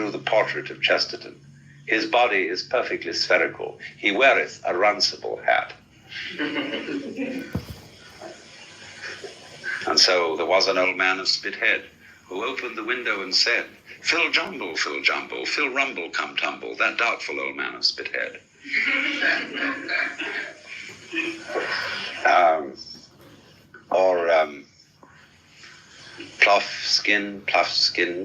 drew the portrait of Chesterton. His body is perfectly spherical. He weareth a runcible hat. And so there was an old man of Spithead who opened the window and said, Fill jumble, fill jumble, fill rumble, come tumble, that doubtful old man of Spithead. Pluff skin,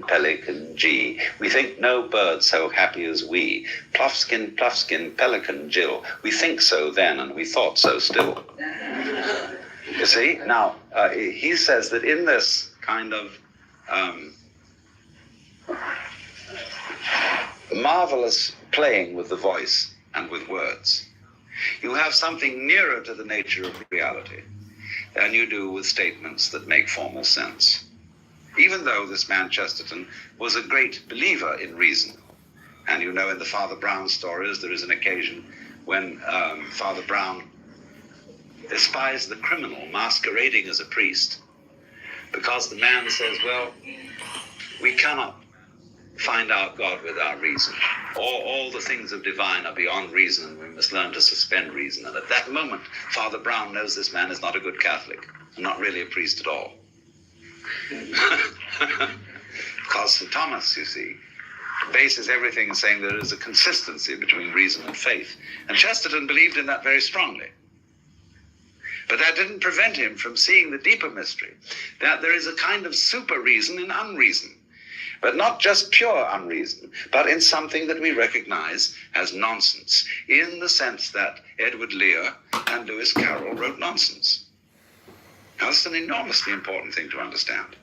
pelican, G. We think no bird so happy as we. Pluff skin, pelican, Jill. We think so then, and we thought so still. You see? Now, he says that in this kind of marvelous playing with the voice and with words, you have something nearer to the nature of reality than you do with statements that make formal sense. Even though this man Chesterton was a great believer in reason. And you know in the Father Brown stories there is an occasion when Father Brown despised the criminal masquerading as a priest because the man says, well, we cannot find out God with our reason. All the things of divine are beyond reason, and we must learn to suspend reason. And at that moment, Father Brown knows this man is not a good Catholic, and not really a priest at all. Because St. Thomas, you see, bases everything saying there is a consistency between reason and faith. And Chesterton believed in that very strongly. But that didn't prevent him from seeing the deeper mystery, that there is a kind of super reason in unreason. But not just pure unreason, but in something that we recognize as nonsense, in the sense that Edward Lear and Lewis Carroll wrote nonsense. That's an enormously important thing to understand.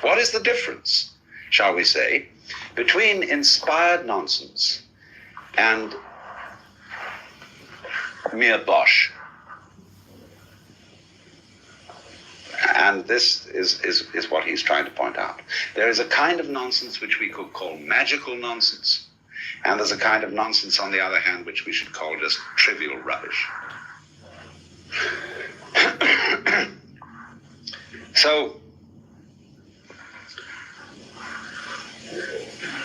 What is the difference, shall we say, between inspired nonsense and mere bosh? And this is what he's trying to point out. There is a kind of nonsense which we could call magical nonsense, and there's a kind of nonsense, on the other hand, which we should call just trivial rubbish. So,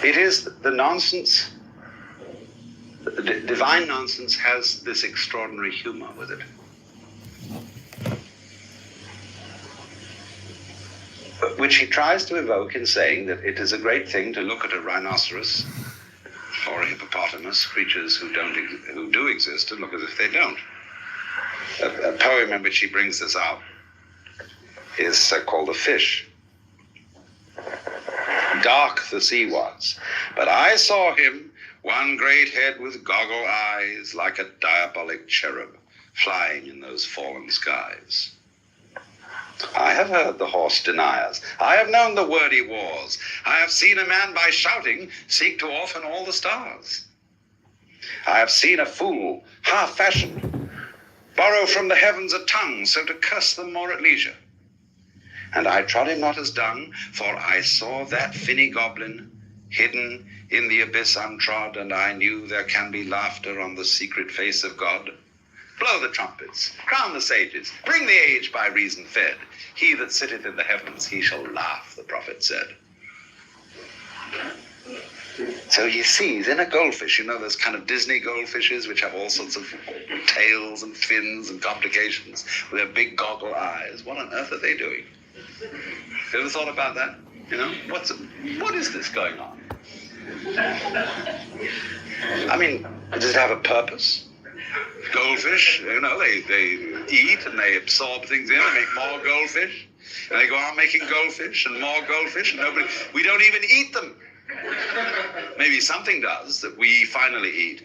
it is the nonsense, the divine nonsense has this extraordinary humor with it. Which he tries to evoke in saying that it is a great thing to look at a rhinoceros or a hippopotamus, creatures who do exist, and look as if they don't. A poem in which he brings this out is called The Fish. Dark the sea was, but I saw him, one great head with goggle eyes, like a diabolic cherub, flying in those fallen skies. I have heard the horse deniers. I have known the wordy wars. I have seen a man by shouting seek to orphan all the stars. I have seen a fool, half-fashioned, borrow from the heavens a tongue, so to curse them more at leisure. And I trod him not as dung, for I saw that finny goblin hidden in the abyss untrod, and I knew there can be laughter on the secret face of God. Blow the trumpets, crown the sages, bring the age by reason fed. He that sitteth in the heavens, he shall laugh, the prophet said. So he sees in a goldfish, you know those kind of Disney goldfishes which have all sorts of tails and fins and complications with their big goggle eyes. What on earth are they doing? You ever thought about that? You know, what is this going on? I mean, does it have a purpose? Goldfish, you know, they eat and they absorb things in and make more goldfish. And they go on making goldfish and more goldfish, and we don't even eat them. Maybe something does that we finally eat.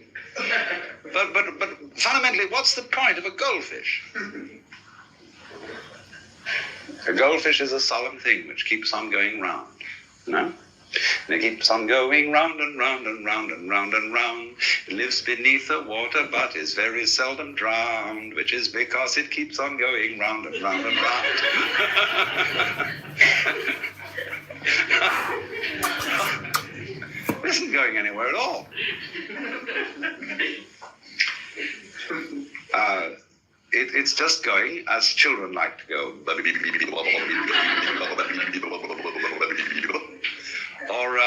But fundamentally, what's the point of a goldfish? A goldfish is a solemn thing which keeps on going round, you know? And it keeps on going round and round and round and round and round. It lives beneath the water but is very seldom drowned, which is because it keeps on going round and round and round. It isn't going anywhere at all. It's just going as children like to go. Or